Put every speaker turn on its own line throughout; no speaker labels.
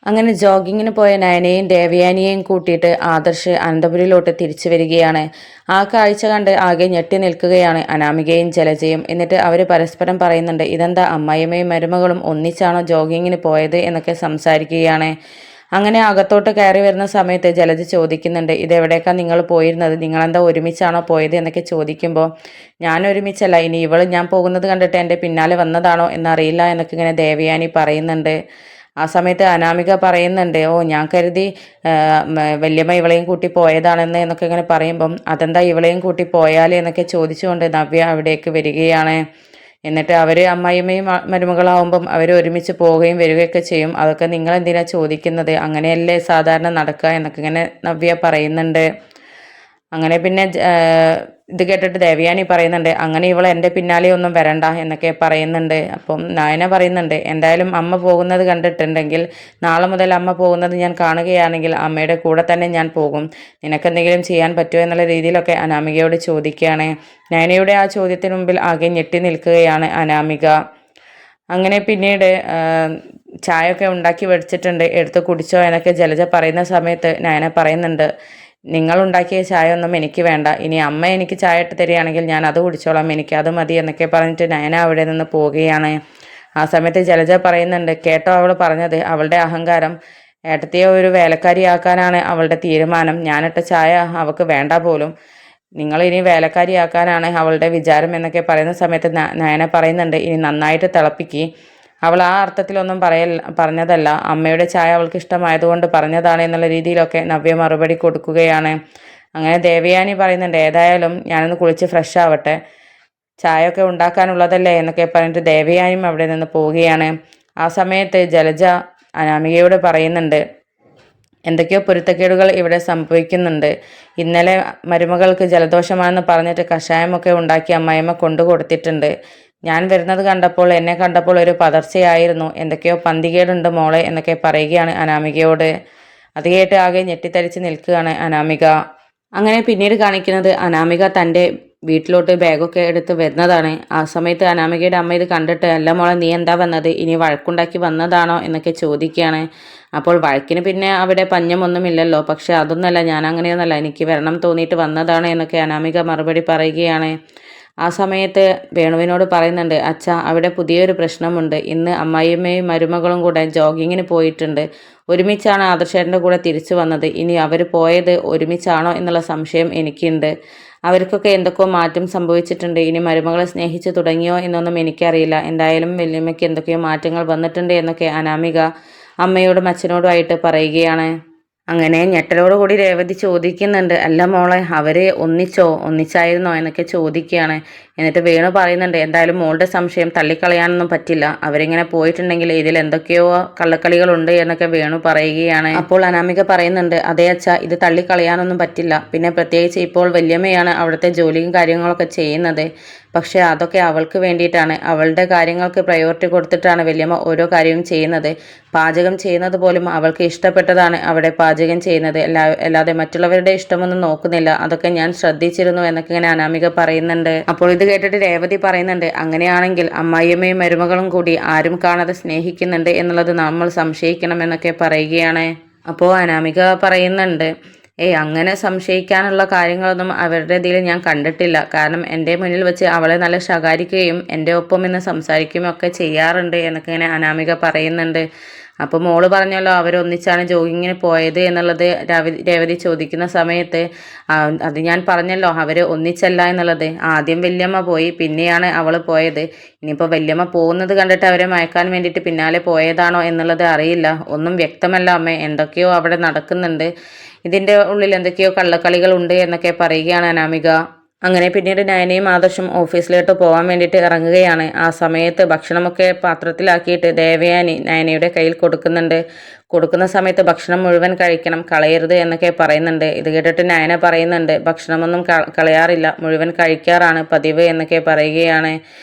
അങ്ങനെ ജോഗിങ്ങിന് പോയ നയനയും ദേവയാനിയെയും കൂട്ടിയിട്ട് ആദർശ് അനന്തപുരിയിലോട്ട് തിരിച്ചു വരികയാണ്. ആ കാഴ്ച കണ്ട് ആകെ ഞെട്ടി നിൽക്കുകയാണ് അനാമികയും ജലജയും. എന്നിട്ട് അവർ പരസ്പരം പറയുന്നുണ്ട്, ഇതെന്താ അമ്മായിയമ്മയും മരുമകളും ഒന്നിച്ചാണോ ജോഗിങ്ങിന് പോയത് എന്നൊക്കെ സംസാരിക്കുകയാണ്. അങ്ങനെ അകത്തോട്ട് കയറി വരുന്ന സമയത്ത് ജലജ ചോദിക്കുന്നുണ്ട്, ഇതെവിടേക്കാണ് നിങ്ങൾ പോയിരുന്നത്, നിങ്ങളെന്താ ഒരുമിച്ചാണോ പോയത് എന്നൊക്കെ ചോദിക്കുമ്പോൾ, ഞാൻ ഒരുമിച്ചല്ല, ഇനി ഞാൻ പോകുന്നത് കണ്ടിട്ട് എൻ്റെ പിന്നാലെ വന്നതാണോ എന്നറിയില്ല എന്നൊക്കെ ഇങ്ങനെ ദേവയാനി പറയുന്നുണ്ട്. ആ സമയത്ത് അനാമിക പറയുന്നുണ്ട്, ഓ ഞാൻ കരുതി വല്യമ്മ ഇവളെയും കൂട്ടി പോയതാണെന്ന് എന്നൊക്കെ ഇങ്ങനെ പറയുമ്പം, അതെന്താ ഇവളെയും കൂട്ടി പോയാൽ എന്നൊക്കെ ചോദിച്ചുകൊണ്ട് നവ്യ അവിടേക്ക് വരികയാണ്. എന്നിട്ട് അവർ അമ്മായിയമ്മയും മരുമകളാവുമ്പം അവർ ഒരുമിച്ച് പോവുകയും വരികയൊക്കെ ചെയ്യും, അതൊക്കെ നിങ്ങൾ എന്തിനാ ചോദിക്കുന്നത്, അങ്ങനെയല്ലേ സാധാരണ നടക്കുക എന്നൊക്കെ ഇങ്ങനെ നവ്യ പറയുന്നുണ്ട്. അങ്ങനെ പിന്നെ ഇത് കേട്ടിട്ട് ദേവയാനി പറയുന്നുണ്ട്, അങ്ങനെ ഇവൾ എൻ്റെ പിന്നാലെ ഒന്നും വരണ്ട എന്നൊക്കെ പറയുന്നുണ്ട്. അപ്പം നയന പറയുന്നുണ്ട്, എന്തായാലും അമ്മ പോകുന്നത് കണ്ടിട്ടുണ്ടെങ്കിൽ നാളെ മുതൽ അമ്മ പോകുന്നത് ഞാൻ കാണുകയാണെങ്കിൽ അമ്മയുടെ കൂടെ തന്നെ ഞാൻ പോകും, നിനക്കെന്തെങ്കിലും ചെയ്യാൻ പറ്റുമോ എന്നുള്ള രീതിയിലൊക്കെ അനാമികയോട് ചോദിക്കുകയാണ്. നയനയുടെ ആ ചോദ്യത്തിന് മുമ്പിൽ ആകെ ഞെട്ടി നിൽക്കുകയാണ് അനാമിക. അങ്ങനെ പിന്നീട് ചായയൊക്കെ ഉണ്ടാക്കി വെച്ചിട്ടുണ്ട്, എടുത്ത് കുടിച്ചോ എന്നൊക്കെ ജലജ പറയുന്ന സമയത്ത് നയന പറയുന്നുണ്ട്, നിങ്ങൾ ഉണ്ടാക്കിയ ചായ ഒന്നും എനിക്ക് വേണ്ട, ഇനി അമ്മ എനിക്ക് ചായ ഇട്ട് തരികയാണെങ്കിൽ ഞാൻ അത് കുടിച്ചോളാം, എനിക്ക് അത് മതി എന്നൊക്കെ പറഞ്ഞിട്ട് നയന അവിടെ നിന്ന് പോവുകയാണ്. ആ സമയത്ത് ജലജ പറയുന്നുണ്ട്, കേട്ടോ അവൾ പറഞ്ഞത്, അവളുടെ അഹങ്കാരം, ഏട്ടത്തിയെ ഒരു വേലക്കാരിയാക്കാനാണ് അവളുടെ തീരുമാനം, ഞാനിട്ട ചായ അവൾക്ക് വേണ്ട പോലും, നിങ്ങൾ ഇനി വേലക്കാരിയാക്കാനാണ് അവളുടെ വിചാരം എന്നൊക്കെ പറയുന്ന സമയത്ത് നയന പറയുന്നുണ്ട്, ഇനി നന്നായിട്ട് തിളപ്പിക്ക്, അവൾ ആ അർത്ഥത്തിലൊന്നും പറഞ്ഞതല്ല, അമ്മയുടെ ചായ അവൾക്ക് ഇഷ്ടമായതുകൊണ്ട് പറഞ്ഞതാണ് എന്നുള്ള രീതിയിലൊക്കെ നവ്യ മറുപടി കൊടുക്കുകയാണ്. അങ്ങനെ ദേവയാനി പറയുന്നുണ്ട്, ഏതായാലും ഞാനൊന്ന് കുളിച്ച് ഫ്രഷ് ആവട്ടെ, ചായ ഒക്കെ ഉണ്ടാക്കാനുള്ളതല്ലേ എന്നൊക്കെ പറഞ്ഞിട്ട് ദേവയാനിയും അവിടെ നിന്ന് പോവുകയാണ്. ആ സമയത്ത് ജലജ അനാമികയോട് പറയുന്നുണ്ട്, എന്തൊക്കെയോ പൊരുത്തക്കേടുകൾ ഇവിടെ സംഭവിക്കുന്നുണ്ട്, ഇന്നലെ മരുമകൾക്ക് ജലദോഷമാണെന്ന് പറഞ്ഞിട്ട് കഷായമൊക്കെ ഉണ്ടാക്കി അമ്മായിമ്മ കൊണ്ടു കൊടുത്തിട്ടുണ്ട്, ഞാൻ വരുന്നത് കണ്ടപ്പോൾ എന്നെ കണ്ടപ്പോൾ ഒരു പതർച്ചയായിരുന്നു, എന്തൊക്കെയോ പന്തികേടുണ്ട് മോളെ എന്നൊക്കെ പറയുകയാണ് അനാമികയോട്. അത് കേട്ട് ആകെ ഞെട്ടിത്തരിച്ച് നിൽക്കുകയാണ് അനാമിക. അങ്ങനെ പിന്നീട് കാണിക്കുന്നത് അനാമിക തൻ്റെ വീട്ടിലോട്ട് ബാഗൊക്കെ എടുത്ത് വരുന്നതാണ്. ആ സമയത്ത് അനാമികയുടെ അമ്മ ഇത് കണ്ടിട്ട്, അല്ല മോളെ നീ എന്താ വന്നത്, ഇനി വഴക്കുണ്ടാക്കി വന്നതാണോ എന്നൊക്കെ ചോദിക്കുകയാണ്. അപ്പോൾ വഴക്കിന് പിന്നെ അവിടെ പഞ്ഞമൊന്നുമില്ലല്ലോ, പക്ഷെ അതൊന്നല്ല, ഞാൻ അങ്ങനെയൊന്നല്ല, എനിക്ക് വരണം തോന്നിയിട്ട് വന്നതാണ് എന്നൊക്കെ അനാമിക മറുപടി പറയുകയാണ്. ആ സമയത്ത് വേണുവിനോട് പറയുന്നുണ്ട്, അച്ഛാ അവിടെ പുതിയൊരു പ്രശ്നമുണ്ട്, ഇന്ന് അമ്മായിയമ്മയും മരുമകളും കൂടെ ജോഗിങ്ങിന് പോയിട്ടുണ്ട്, ഒരുമിച്ചാണ് ആദർശേട്ടൻ്റെ കൂടെ തിരിച്ചു വന്നത്, ഇനി അവർ പോയത് ഒരുമിച്ചാണോ എന്നുള്ള സംശയം എനിക്കുണ്ട്, അവർക്കൊക്കെ എന്തൊക്കെയോ മാറ്റം സംഭവിച്ചിട്ടുണ്ട്, ഇനി മരുമകളെ സ്നേഹിച്ചു തുടങ്ങിയോ എന്നൊന്നും എനിക്കറിയില്ല, എന്തായാലും വല്യമ്മയ്ക്ക് എന്തൊക്കെയോ മാറ്റങ്ങൾ വന്നിട്ടുണ്ട് എന്നൊക്കെ അനാമിക അമ്മയോടും അച്ഛനോടുമായിട്ട് പറയുകയാണ്. അങ്ങനെ ഞെട്ടലോടുകൂടി രേവതി ചോദിക്കുന്നുണ്ട്, അല്ല മോളെ അവര് ഒന്നിച്ചായിരുന്നോ എന്നൊക്കെ ചോദിക്കുകയാണ്. എന്നിട്ട് വേണു പറയുന്നുണ്ട്, എന്തായാലും മോളുടെ സംശയം തള്ളിക്കളയാനൊന്നും പറ്റില്ല, അവരിങ്ങനെ പോയിട്ടുണ്ടെങ്കിൽ ഇതിൽ എന്തൊക്കെയോ കള്ളക്കളികളുണ്ട് എന്നൊക്കെ വേണു പറയുകയാണ്. അപ്പോൾ അനാമിക പറയുന്നുണ്ട്, അതേ അച്ഛാ, ഇത് തള്ളിക്കളയാനൊന്നും പറ്റില്ല, പിന്നെ പ്രത്യേകിച്ച് ഇപ്പോൾ വല്യമ്മയാണ് അവിടുത്തെ ജോലിയും കാര്യങ്ങളൊക്കെ ചെയ്യുന്നത്, പക്ഷെ അതൊക്കെ അവൾക്ക് വേണ്ടിയിട്ടാണ്, അവളുടെ കാര്യങ്ങൾക്ക് പ്രയോറിറ്റി കൊടുത്തിട്ടാണ് വല്യമ്മ ഓരോ കാര്യവും ചെയ്യുന്നത്, പാചകം ചെയ്യുന്നത് പോലും അവൾക്ക് ഇഷ്ടപ്പെട്ടതാണ് അവിടെ പാചകം ചെയ്യുന്നത്, അല്ലാതെ മറ്റുള്ളവരുടെ ഇഷ്ടമൊന്നും നോക്കുന്നില്ല, അതൊക്കെ ഞാൻ ശ്രദ്ധിച്ചിരുന്നു എന്നൊക്കെ ഇങ്ങനെ അനാമിക പറയുന്നുണ്ട്. അപ്പോൾ ഇത് കേട്ടിട്ട് രേവതി പറയുന്നുണ്ട്, അങ്ങനെയാണെങ്കിൽ അമ്മായിയമ്മയും മരുമകളും കൂടി ആരും കാണാതെ സ്നേഹിക്കുന്നുണ്ട് എന്നുള്ളത് നമ്മൾ സംശയിക്കണം എന്നൊക്കെ പറയുകയാണ്. അപ്പോൾ അനാമിക പറയുന്നുണ്ട്, അങ്ങനെ സംശയിക്കാനുള്ള കാര്യങ്ങളൊന്നും അവരുടെ ഇതിൽ ഞാൻ കണ്ടിട്ടില്ല, കാരണം എൻ്റെ മുന്നിൽ വെച്ച് അവളെ നല്ല ശകാരിക്കുകയും എൻ്റെ ഒപ്പം ഇന്ന് സംസാരിക്കുകയും ഒക്കെ ചെയ്യാറുണ്ട് എന്നൊക്കെ ഇങ്ങനെ അനാമിക പറയുന്നുണ്ട്. അപ്പോൾ മോള് പറഞ്ഞല്ലോ അവരൊന്നിച്ചാണ് ജോഗിങ്ങിന് പോയത് എന്നുള്ളത് രേവതി ചോദിക്കുന്ന സമയത്ത്, അത് ഞാൻ പറഞ്ഞല്ലോ അവർ ഒന്നിച്ചല്ല എന്നുള്ളത്, ആദ്യം വല്യമ്മ പോയി പിന്നെയാണ് അവൾ പോയത്, ഇനിയിപ്പോൾ വല്യമ്മ പോകുന്നത് കണ്ടിട്ട് അവരെ മയക്കാൻ വേണ്ടിയിട്ട് പിന്നാലെ പോയതാണോ എന്നുള്ളത് അറിയില്ല, ഒന്നും വ്യക്തമല്ല അമ്മേ, എന്തൊക്കെയോ അവിടെ നടക്കുന്നുണ്ട്, ഇതിൻ്റെ ഉള്ളിൽ എന്തൊക്കെയോ കള്ളക്കളികൾ ഉണ്ട് എന്നൊക്കെ പറയുകയാണ് അനാമിക. അങ്ങനെ പിന്നീട് നയനയും ആദർശും ഓഫീസിലോട്ട് പോകാൻ വേണ്ടിയിട്ട് ഇറങ്ങുകയാണ്. ആ സമയത്ത് ഭക്ഷണമൊക്കെ പാത്രത്തിലാക്കിയിട്ട് ദേവയാനി നയനയുടെ കയ്യിൽ കൊടുക്കുന്ന സമയത്ത് ഭക്ഷണം മുഴുവൻ കഴിക്കണം, കളയരുത് എന്നൊക്കെ പറയുന്നുണ്ട്. ഇത് കേട്ടിട്ട് നയന പറയുന്നുണ്ട്, ഭക്ഷണമൊന്നും കളയാറില്ല, മുഴുവൻ കഴിക്കാറാണ് പതിവ് എന്നൊക്കെ പറയുകയാണ്.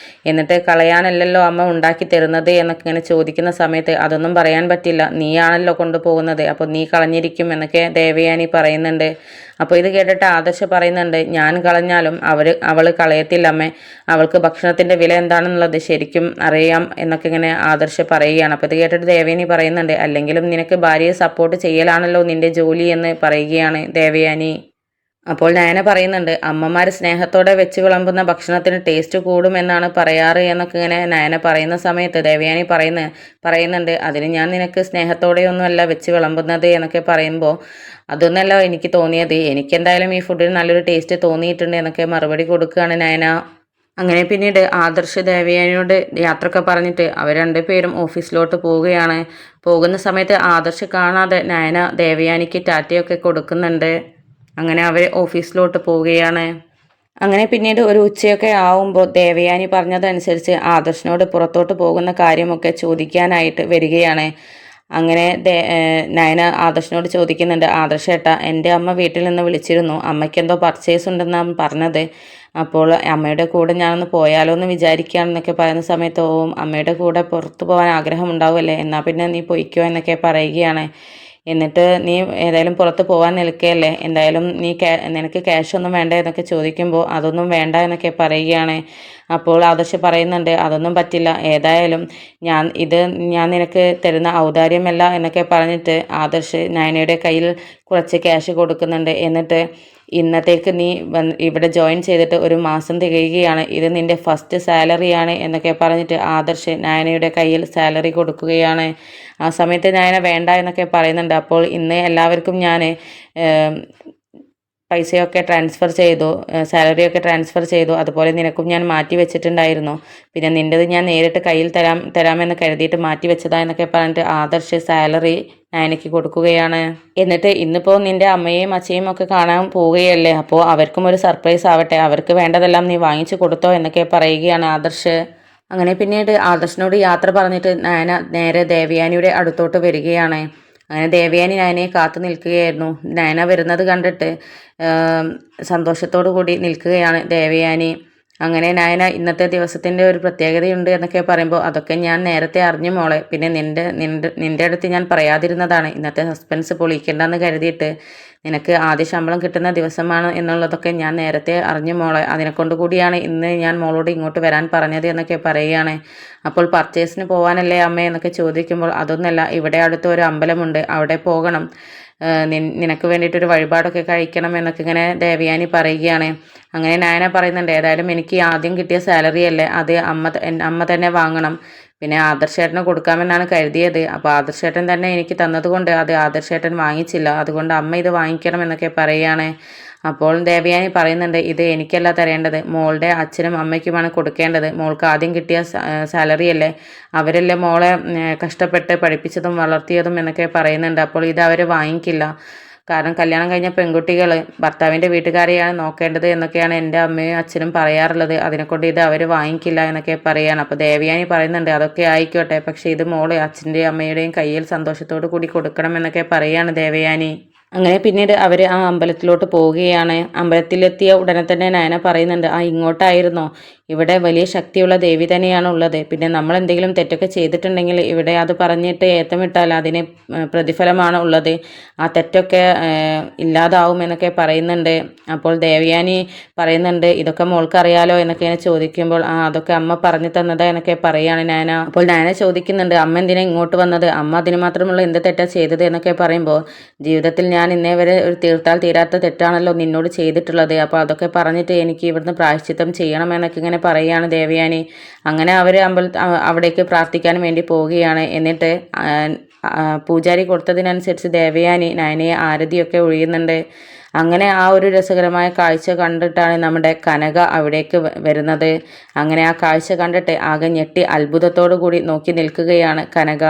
എന്നിട്ട് കളയാനല്ലല്ലോ അമ്മ ഉണ്ടാക്കി തരുന്നത് എന്നൊക്കെ ഇങ്ങനെ ചോദിക്കുന്ന സമയത്ത്, അതൊന്നും പറയാൻ പറ്റില്ല, നീയാണല്ലോ കൊണ്ടുപോകുന്നത്, അപ്പോൾ നീ കളഞ്ഞിരിക്കും എന്നൊക്കെ ദേവയാനി പറയുന്നുണ്ട്. അപ്പോൾ ഇത് കേട്ടിട്ട് ആദർശ് പറയുന്നുണ്ട്, ഞാൻ കളഞ്ഞാലും അവൾ കളയത്തില്ല അമ്മേ, അവൾക്ക് ഭക്ഷണത്തിൻ്റെ വില എന്താണെന്നുള്ളത് ശരിക്കും അറിയാം എന്നൊക്കെ ഇങ്ങനെ ആദർശ് പറയുകയാണ്. അപ്പോൾ ഇത് കേട്ടിട്ട് ദേവയാനി പറയുന്നുണ്ട്, അല്ലെങ്കിലും നിനക്ക് ഭാര്യയെ സപ്പോർട്ട് ചെയ്യലാണല്ലോ നിന്റെ ജോലി എന്ന് പറയുകയാണ് ദേവയാനി. അപ്പോൾ നയന പറയുന്നുണ്ട്, അമ്മമാർ സ്നേഹത്തോടെ വെച്ച് വിളമ്പുന്ന ഭക്ഷണത്തിന് ടേസ്റ്റ് കൂടുമെന്നാണ് പറയാറ് എന്നൊക്കെ ഇങ്ങനെ നയന പറയുന്ന സമയത്ത് ദേവയാനി പറയുന്നുണ്ട്, അതിന് ഞാൻ നിനക്ക് സ്നേഹത്തോടെയൊന്നുമല്ല വെച്ച് വിളമ്പുന്നത് എന്നൊക്കെ പറയുമ്പോൾ അതൊന്നല്ല എനിക്ക് തോന്നിയത്, എനിക്കെന്തായാലും ഈ ഫുഡിന് നല്ലൊരു ടേസ്റ്റ് തോന്നിയിട്ടുണ്ട് എന്നൊക്കെ മറുപടി കൊടുക്കുകയാണ് നയന. അങ്ങനെ പിന്നീട് ആദർശ് ദേവയാനിയോട് യാത്രയൊക്കെ പറഞ്ഞിട്ട് അവർ രണ്ടുപേരും ഓഫീസിലോട്ട് പോവുകയാണ്. പോകുന്ന സമയത്ത് ആദർശ് കാണാതെ നയന ദേവയാനിക്ക് ടാറ്റയൊക്കെ കൊടുക്കുന്നുണ്ട്. അങ്ങനെ അവർ ഓഫീസിലോട്ട് പോവുകയാണ്. അങ്ങനെ പിന്നീട് ഒരു ഉച്ചയൊക്കെ ആവുമ്പോൾ ദേവയാനി പറഞ്ഞതനുസരിച്ച് ആദർശിനോട് പുറത്തോട്ട് പോകുന്ന കാര്യമൊക്കെ ചോദിക്കാനായിട്ട് വരികയാണ്. അങ്ങനെ നയന ആദർശിനോട് ചോദിക്കുന്നുണ്ട്, ആദർശ് ഏട്ടാ, എൻ്റെ അമ്മ വീട്ടിൽ നിന്ന് വിളിച്ചിരുന്നു, അമ്മയ്ക്ക് എന്തോ പർച്ചേസ് ഉണ്ടെന്നാണ് പറഞ്ഞത്, അപ്പോൾ അമ്മയുടെ കൂടെ ഞാനൊന്ന് പോയാലോ എന്ന് വിചാരിക്കുകയാണെന്നൊക്കെ പറയുന്ന സമയത്ത്, അമ്മയുടെ കൂടെ പുറത്ത് പോകാൻ ആഗ്രഹം ഉണ്ടാവുമല്ലേ, എന്നാൽ പിന്നെ നീ പൊയ്ക്കോ എന്നൊക്കെ പറയുകയാണ്. എന്നിട്ട് നീ ഏതായാലും പുറത്ത് പോകാൻ നിൽക്കുകയല്ലേ, എന്തായാലും നിനക്ക് ക്യാഷ് ഒന്നും വേണ്ട എന്നൊക്കെ ചോദിക്കുമ്പോൾ അതൊന്നും വേണ്ട എന്നൊക്കെ പറയുകയാണ്. അപ്പോൾ ആദർശ് പറയുന്നുണ്ട്, അതൊന്നും പറ്റില്ല, ഏതായാലും ഞാൻ നിനക്ക് തരുന്ന ഔദാര്യമല്ല എന്നൊക്കെ പറഞ്ഞിട്ട് ആദർശ് നയനയുടെ കയ്യിൽ കുറച്ച് ക്യാഷ് കൊടുക്കുന്നുണ്ട്. എന്നിട്ട് ഇന്നത്തേക്ക് നീ ഇവിടെ ജോയിൻ ചെയ്തിട്ട് ഒരു മാസം തികയുകയാണ്, ഇത് നിൻ്റെ ഫസ്റ്റ് സാലറിയാണ് എന്നൊക്കെ പറഞ്ഞിട്ട് ആദർശ് നയനയുടെ കയ്യിൽ സാലറി കൊടുക്കുകയാണ്. ആ സമയത്ത് നയന വേണ്ട എന്നൊക്കെ പറയുന്നുണ്ട്. അപ്പോൾ ഇന്ന് എല്ലാവർക്കും ഞാൻ പൈസയൊക്കെ ട്രാൻസ്ഫർ ചെയ്തു, സാലറിയൊക്കെ ട്രാൻസ്ഫർ ചെയ്തു, അതുപോലെ നിനക്കും ഞാൻ മാറ്റി വെച്ചിട്ടുണ്ടായിരുന്നു, പിന്നെ നിൻ്റെത് ഞാൻ നേരിട്ട് കയ്യിൽ തരാമെന്ന് കരുതിയിട്ട് മാറ്റി വെച്ചതാ എന്നൊക്കെ പറഞ്ഞിട്ട് ആദർശ് സാലറി നയനയ്ക്ക് കൊടുക്കുകയാണ്. എന്നിട്ട് ഇന്നിപ്പോൾ നിൻ്റെ അമ്മയെയും അച്ഛയും ഒക്കെ കാണാൻ പോവുകയല്ലേ, അപ്പോൾ അവർക്കും ഒരു സർപ്രൈസ് ആവട്ടെ, അവർക്ക് വേണ്ടതെല്ലാം നീ വാങ്ങിച്ചു കൊടുത്തോ എന്നൊക്കെ പറയുകയാണ് ആദർശ്. അങ്ങനെ പിന്നീട് ആദർശിനോട് യാത്ര പറഞ്ഞിട്ട് നയന നേരെ ദേവയാനിയുടെ അടുത്തോട്ട് വരികയാണ്. അങ്ങനെ ദേവയാനി നയനയെ കാത്തു നിൽക്കുകയായിരുന്നു. നയന വരുന്നത് കണ്ടിട്ട് സന്തോഷത്തോടു കൂടി നിൽക്കുകയാണ് ദേവയാനി. അങ്ങനെ നയന ഇന്നത്തെ ദിവസത്തിൻ്റെ ഒരു പ്രത്യേകതയുണ്ട് എന്നൊക്കെ പറയുമ്പോൾ അതൊക്കെ ഞാൻ നേരത്തെ അറിഞ്ഞു മോളെ, പിന്നെ നിൻ്റെ അടുത്ത് ഞാൻ പറയാതിരുന്നതാണ്, ഇന്നത്തെ സസ്പെൻസ് പൊളിക്കേണ്ടെന്ന് കരുതിയിട്ട്, നിനക്ക് ആദ്യ ശമ്പളം കിട്ടുന്ന ദിവസമാണ് എന്നുള്ളതൊക്കെ ഞാൻ നേരത്തെ അറിഞ്ഞു മോളെ, അതിനെക്കൊണ്ട് കൂടിയാണ് ഇന്ന് ഞാൻ മോളോട് ഇങ്ങോട്ട് വരാൻ പറഞ്ഞത് എന്നൊക്കെ പറയുകയാണ്. അപ്പോൾ പർച്ചേസിന് പോകാനല്ലേ അമ്മ എന്നൊക്കെ ചോദിക്കുമ്പോൾ അതൊന്നല്ല, ഇവിടെ അടുത്ത് ഒരു അമ്പലമുണ്ട്, അവിടെ പോകണം, നിനക്ക് വേണ്ടിയിട്ടൊരു വഴിപാടൊക്കെ കഴിക്കണം എന്നൊക്കെ ഇങ്ങനെ ദേവയാനി പറയുകയാണ്. അങ്ങനെ നയന പറയുന്നുണ്ട്, ഏതായാലും എനിക്ക് ആദ്യം കിട്ടിയ സാലറി അല്ലേ, അത് അമ്മ തന്നെ വാങ്ങണം, പിന്നെ ആദർശേട്ടന് കൊടുക്കാമെന്നാണ് കരുതിയത്, അപ്പോൾ ആദർശേട്ടൻ തന്നെ എനിക്ക് തന്നതുകൊണ്ട് അത് ആദർശേട്ടൻ വാങ്ങിച്ചില്ല, അതുകൊണ്ട് അമ്മ ഇത് വാങ്ങിക്കണം എന്നൊക്കെ പറയുകയാണ്. അപ്പോൾ ദേവയാനി പറയുന്നുണ്ട്, ഇത് എനിക്കല്ല തരേണ്ടത്, മോളുടെ അച്ഛനും അമ്മയ്ക്കുമാണ് കൊടുക്കേണ്ടത്, മോൾക്ക് ആദ്യം കിട്ടിയ സാലറി അല്ലേ, അവരല്ലേ മോളെ കഷ്ടപ്പെട്ട് പഠിപ്പിച്ചതും വളർത്തിയതും എന്നൊക്കെ പറയുന്നുണ്ട്. അപ്പോൾ ഇത് അവർ വാങ്ങിക്കില്ല, കാരണം കല്യാണം കഴിഞ്ഞ പെൺകുട്ടികൾ ഭർത്താവിൻ്റെ വീട്ടുകാരെയാണ് നോക്കേണ്ടത് എന്നൊക്കെയാണ് എൻ്റെ അമ്മയും അച്ഛനും പറയാറുള്ളത്, അതിനെക്കൊണ്ട് ഇത് അവർ വാങ്ങിക്കില്ല എന്നൊക്കെ പറയുകയാണ്. അപ്പോൾ ദേവയാനി പറയുന്നുണ്ട്, അതൊക്കെ ആയിക്കോട്ടെ, പക്ഷേ ഇത് മോള് അച്ഛൻ്റെയും അമ്മയുടെയും കയ്യിൽ സന്തോഷത്തോടു കൂടി കൊടുക്കണം എന്നൊക്കെ പറയുകയാണ് ദേവയാനി. അങ്ങനെ പിന്നീട് അവർ ആ അമ്പലത്തിലോട്ട് പോവുകയാണ്. അമ്പലത്തിലെത്തിയ ഉടനെ തന്നെ നയന പറയുന്നുണ്ട്, ഇങ്ങോട്ടായിരുന്നോ, ഇവിടെ വലിയ ശക്തിയുള്ള ദേവി തന്നെയാണ് ഉള്ളത്, പിന്നെ നമ്മൾ എന്തെങ്കിലും തെറ്റൊക്കെ ചെയ്തിട്ടുണ്ടെങ്കിൽ ഇവിടെ അത് പറഞ്ഞിട്ട് ഏത്തമിട്ടാൽ അതിന് പ്രതിഫലമാണ് ഉള്ളത്, ആ തെറ്റൊക്കെ ഇല്ലാതാവും എന്നൊക്കെ പറയുന്നുണ്ട്. അപ്പോൾ ദേവയാനി പറയുന്നുണ്ട്, ഇതൊക്കെ മോൾക്ക് അറിയാലോ എന്നൊക്കെ ചോദിക്കുമ്പോൾ അതൊക്കെ അമ്മ പറഞ്ഞു തന്നതാ എന്നൊക്കെ പറയുകയാണ് നയന. അപ്പോൾ നയന ചോദിക്കുന്നുണ്ട്, അമ്മ എന്തിനാ ഇങ്ങോട്ട് വന്നത്, അമ്മ അതിന് മാത്രമുള്ള എന്ത് തെറ്റാ ചെയ്തത് എന്നൊക്കെ പറയുമ്പോൾ, ജീവിതത്തിൽ ഞാൻ ഇന്നേ വരെ ഒരു തീർത്താൽ തീരാത്ത തെറ്റാണല്ലോ നിന്നോട് ചെയ്തിട്ടുള്ളത്, അപ്പോൾ അതൊക്കെ പറഞ്ഞിട്ട് എനിക്ക് ഇവിടുന്ന് പ്രായശ്ചിത്തം ചെയ്യണം എന്നൊക്കെ ഇങ്ങനെ പറയുകയാണ് ദേവയാനി. അങ്ങനെ അവർ അവിടേക്ക് പ്രാർത്ഥിക്കാൻ വേണ്ടി പോവുകയാണ്. എന്നിട്ട് പൂജാരി കൊടുത്തതിനനുസരിച്ച് ദേവയാനി നയനയെ ആരതിയൊക്കെ ഒഴിയുന്നുണ്ട്. അങ്ങനെ ആ ഒരു രസകരമായ കാഴ്ച കണ്ടിട്ടാണ് നമ്മുടെ കനക അവിടേക്ക് വരുന്നത്. അങ്ങനെ ആ കാഴ്ച കണ്ടിട്ട് ആകെ ഞെട്ടി അത്ഭുതത്തോടു കൂടി നോക്കി നിൽക്കുകയാണ് കനക.